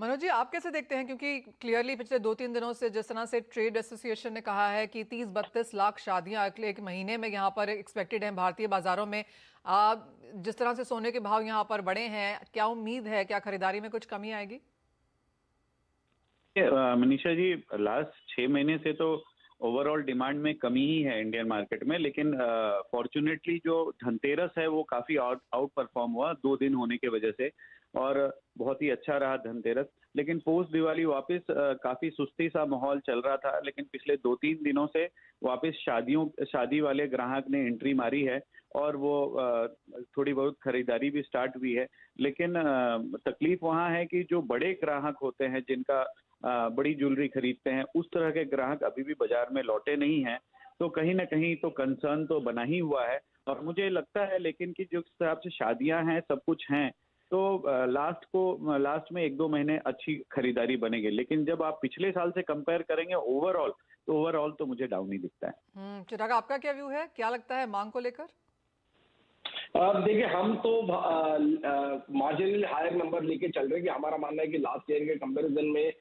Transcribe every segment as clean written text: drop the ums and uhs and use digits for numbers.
मनोज जी, आप कैसे देखते हैं, क्योंकि क्लियरली पिछले 2-3 दिनों से जिस तरह से ट्रेड एसोसिएशन ने कहा है कि 30-32 लाख शादियां अगले एक महीने में यहाँ पर एक्सपेक्टेड हैं भारतीय बाजारों में। जिस तरह से सोने के भाव यहाँ पर बढ़े हैं, क्या उम्मीद है, क्या खरीदारी में कुछ कमी आएगी? मनीषा जी, लास्ट 6 महीने से तो ओवरऑल डिमांड में कमी ही है इंडियन मार्केट में। लेकिन फॉर्चुनेटली जो धनतेरस है वो काफी आउट परफॉर्म हुआ 2 दिन होने की वजह से, और बहुत ही अच्छा रहा धनतेरस। लेकिन पोस्ट दिवाली वापस काफी सुस्ती सा माहौल चल रहा था, लेकिन पिछले 2-3 दिनों से वापस शादी वाले ग्राहक ने एंट्री मारी है, और वो थोड़ी बहुत खरीदारी भी स्टार्ट हुई है। लेकिन तकलीफ वहाँ है कि जो बड़े ग्राहक होते हैं जिनका बड़ी ज्वेलरी खरीदते हैं, उस तरह के ग्राहक अभी भी बाजार में लौटे नहीं हैं। तो कहीं ना कहीं तो कंसर्न तो बना ही हुआ है। और मुझे लगता है लेकिन कि जिस हिसाब से शादियां हैं, सब कुछ हैं, तो लास्ट में 1-2 महीने अच्छी खरीदारी बनेगी। लेकिन जब आप पिछले साल से कंपेयर करेंगे ओवरऑल तो मुझे डाउन ही दिखता है। चिराग, आपका क्या व्यू है, क्या लगता है मांग को लेकर? देखिए, हम तो मार्जिनली हायर नंबर लेके चल रहे हैं कि हमारा मानना है कि लास्ट ईयर के कंपैरिजन में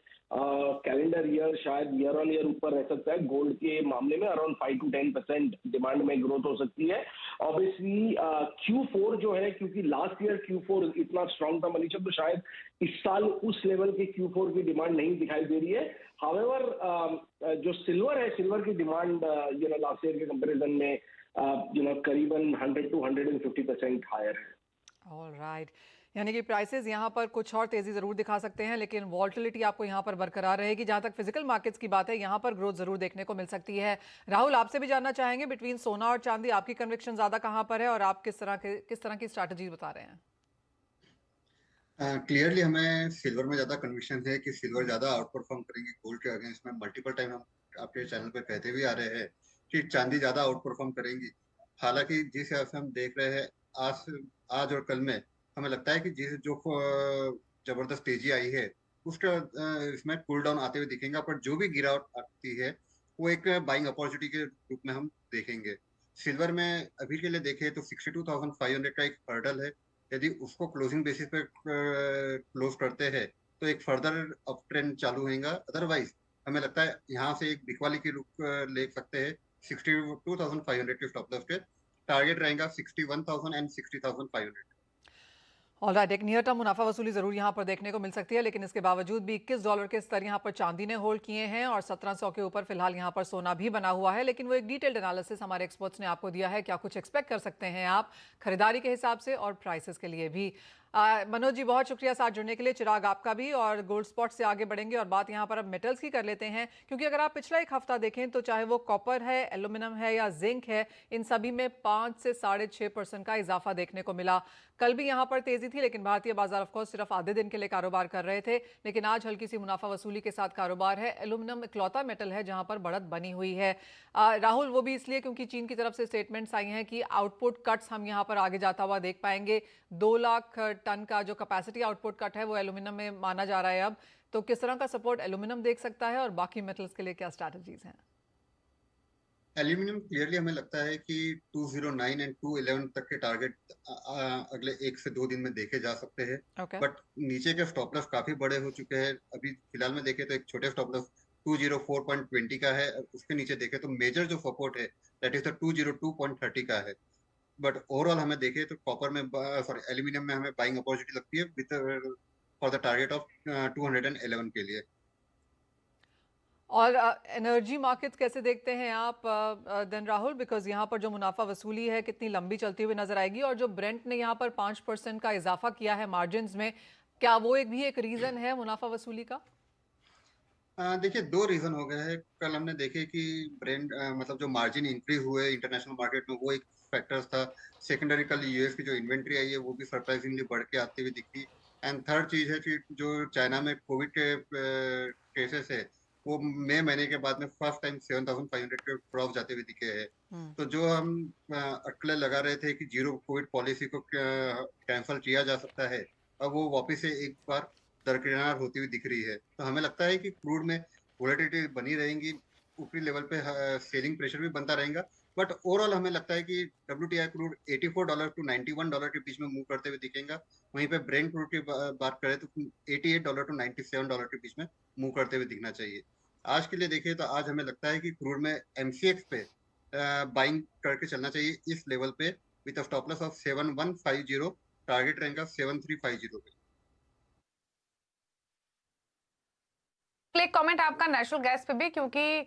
कैलेंडर ईयर शायद ईयर ऑन ईयर ऊपर रह सकता है। गोल्ड के मामले में अराउंड 5 to 10% डिमांड में ग्रोथ हो सकती है। ऑब्वियसली Q4 जो है, क्योंकि लास्ट ईयर Q4 इतना स्ट्रांग था मनीषा, तो शायद इस साल उस लेवल के Q4 की डिमांड नहीं दिखाई दे रही है। हावेवर जो सिल्वर है, सिल्वर की डिमांड लास्ट ईयर के कंपैरिजन में करीबन 100 to 150% हायर है। ऑल राइट, यानी कि प्राइसेस यहाँ पर कुछ और तेजी जरूर दिखा सकते हैं, लेकिन वॉल्टिलिटी आपको यहाँ पर बरकरार रहेगी। जहाँ तक फिजिकल मार्केट्स की बात है, यहाँ पर ग्रोथ जरूर देखने को मिल सकती है। राहुल, आपसे भी जानना चाहेंगे, बिटवीन सोना और चांदी आपकी कन्विक्शन ज्यादा कहाँ पर है, और आप किस तरह की स्ट्रैटेजी बता रहे हैं? क्लियरली हमें सिल्वर में ज्यादा कन्विक्शन है कि सिल्वर ज्यादा आउट परफॉर्म करेंगे गोल्ड के अगेंस्ट में। मल्टीपल टाइम हम आपके चैनल पे कहते भी आ रहे हैं कि चांदी ज्यादा आउट परफॉर्म करेंगी। हालांकि जिस हिसाब से हम देख रहे हैं आज आज और कल में, हमें लगता है कि जिस जो जबरदस्त तेजी आई है उसका इसमें कूल डाउन आते हुए दिखेंगे। पर जो भी गिरावट आती है वो एक बाइंग अपॉर्चुनिटी के रूप में हम देखेंगे। सिल्वर में अभी के लिए देखें तो 62,500 का एक हर्डल है। यदि उसको क्लोजिंग बेसिस पे क्लोज करते हैं तो एक फर्दर अप ट्रेंड चालू होगा। अदरवाइज हमें लगता है यहाँ से एक बिकवाली की रुख ले सकते हैं। 62,500 के स्टॉप लॉस पे टारगेट रहेगा 61,000 एंड 60,500। ऑलराइट, एक नियर टर्म मुनाफा वसूली जरूर यहाँ पर देखने को मिल सकती है, लेकिन इसके बावजूद भी $21 के स्तर यहाँ पर चांदी ने होल्ड किए हैं, और 1700 के ऊपर फिलहाल यहाँ पर सोना भी बना हुआ है। लेकिन वो एक डिटेल्ड एनालिसिस हमारे एक्सपर्ट्स ने आपको दिया है। क्या कुछ एक्सपेक्ट कर सकते हैं आप खरीदारी के हिसाब से और प्राइसेस के लिए भी? मनोज जी, बहुत शुक्रिया साथ जुड़ने के लिए। चिराग, आपका भी। और गोल्ड स्पॉट से आगे बढ़ेंगे और बात यहाँ पर अब मेटल्स की कर लेते हैं, क्योंकि अगर आप पिछला एक हफ्ता देखें तो चाहे वो कॉपर है, एल्यूमिनियम है या जिंक है, इन सभी में 5 से 6.5% का इजाफा देखने को मिला। कल भी यहाँ पर तेजी थी, लेकिन भारतीय बाजार ऑफकोर्स सिर्फ आधे दिन के लिए कारोबार कर रहे थे। लेकिन आज हल्की सी मुनाफा वसूली के साथ कारोबार है। एल्यूमिनियम इकलौता मेटल है जहां पर बढ़त बनी हुई है। राहुल, वो भी इसलिए क्योंकि चीन की तरफ से स्टेटमेंट्स आई हैं कि आउटपुट कट्स हम यहाँ पर आगे जाता हुआ देख पाएंगे। 2 लाख टन का जो कैपेसिटी आउटपुट कट है वो एल्यूमिनियम में माना जा रहा है अब। तो किस तरह का सपोर्ट एल्यूमिनियम देख सकता है, और बाकी मेटल्स के लिए क्या स्ट्रैटेजीज हैं? एल्यूमिनियम क्लियरली हमें लगता है कि 209 एंड 211 तक के टारगेट अगले 1 से 2 दिन में देखे जा सकते हैं। ओके। बट नीचे के स्टॉप लॉस काफी बड़े हो चुके हैं। अभी फिलहाल में देखें तो एक छोटे स्टॉप लॉस 204.20 का है। उसके नीचे देखें तो मेजर जो सपोर्ट है दैट इज द 202.30 का है। बट ओवरऑल हमें देखें तो कॉपर में सॉरी एल्यूमिनियम में हमें बाइंग अपॉर्चुनिटी लगती है with for the target of 211 के लिए। और एनर्जी मार्केट्स कैसे देखते हैं आप देन राहुल? बिकॉज यहाँ पर जो मुनाफा वसूली है कितनी लंबी चलती हुई नजर आएगी, और जो ब्रेंट ने यहाँ पर 5% का इजाफा किया है मार्जिन में, क्या वो एक रीजन है मुनाफा वसूली का? देखिए, दो रीजन हो गए हैं। कल हमने देखे कि ब्रेंड मतलब जो मार्जिन इंक्रीज हुए इंटरनेशनल मार्केट में वो एक फैक्टर्स था। सेकेंडरी कल यूएस की जो इन्वेंट्री आई है वो भी सरप्राइजिंगली बढ़ के आती हुई दिखी। एंड थर्ड चीज है कि जो चाइना में कोविड के केसेस है वो मई महीने के बाद में फर्स्ट टाइम 7,500 के क्रॉस जाते हुए दिखे हैं। हम्म। तो जो हम अटकलें लगा रहे थे कि जीरो कोविड पॉलिसी को कैंसल किया जा सकता है, अब वो वापिस से एक बार दरकिनार होती हुई दिख रही है। तो हमें लगता है कि क्रूड में वोलेटिलिटी बनी रहेगी। ऊपरी लेवल पे सेलिंग प्रेशर भी बनता रहेगा। बट ओवरऑल हमें लगता है कि WTI क्रूड $84 टू $91 के बीच में मूव करते हुए दिखेगा। वहीं पे ब्रेंट क्रूड की बात करें तो $88 टू $97 के बीच में मूव करते हुए दिखना चाहिए। आज के लिए देखिए तो आज हमें लगता है कि क्रूड में MCX पे बाइंग करके चलना चाहिए इस लेवल पे with a stop loss of 7150, target रहेगा 7350 पे। एक कमेंट आपका नेचुरल गैस पे भी, क्योंकि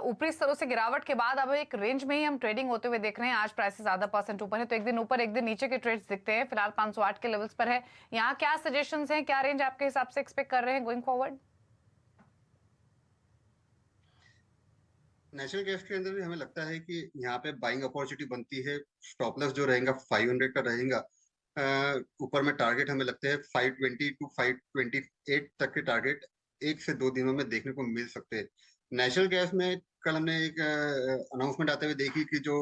ऊपरी स्तरों से गिरावट के बाद अब एक रेंज में ही हम ट्रेडिंग होते हुए देख रहे हैं। आज प्राइसेस आधा % ऊपर है, तो एक दिन ऊपर एक दिन नीचे के ट्रेड्स दिखते हैं। फिलहाल 508 के लेवल्स पर है। यहाँ क्या सजेशंस हैं, क्या रेंज आपके हिसाब से एक्सपेक्ट कर रहे हैं गोइंग फॉरवर्ड? नेचुरल गैस के अंदर भी हमें लगता है कि यहाँ पे बाइंग अपॉर्चुनिटी बनती है। स्टॉप लॉस जो रहेगा 500 का रहेगा। ऊपर में टारगेट हमें लगता है 520 टू 528 तक के टारगेट 1 से 2 दिनों में देखने को मिल सकते हैं। नेचुरल गैस में कल हमने एक अनाउंसमेंट आते हुए देखी कि जो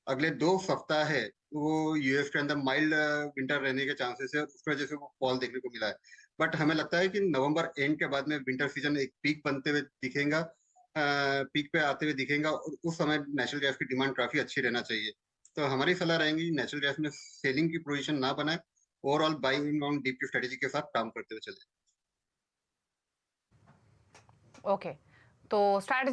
अगले 2 सप्ताह है वो यूएस के अंदर माइल्ड विंटर रहने के चांसेस है, उस वजह से वो फॉल देखने को मिला है। बट हमें लगता है कि नवंबर एंड के बाद में विंटर सीजन एक पीक बनते हुए दिखेगा, पीक पे आते हुए दिखेगा, और उस समय नेचुरल गैस की डिमांड काफी अच्छी रहना चाहिए। तो हमारी सलाह रहेगी नेचुरल गैस में सेलिंग की पोजीशन ना बनाए, ओवरऑल बाइंग ऑन डीप की स्ट्रेटेजी के साथ काम करते हुए चले। ओके, तो स्ट्रैटेजी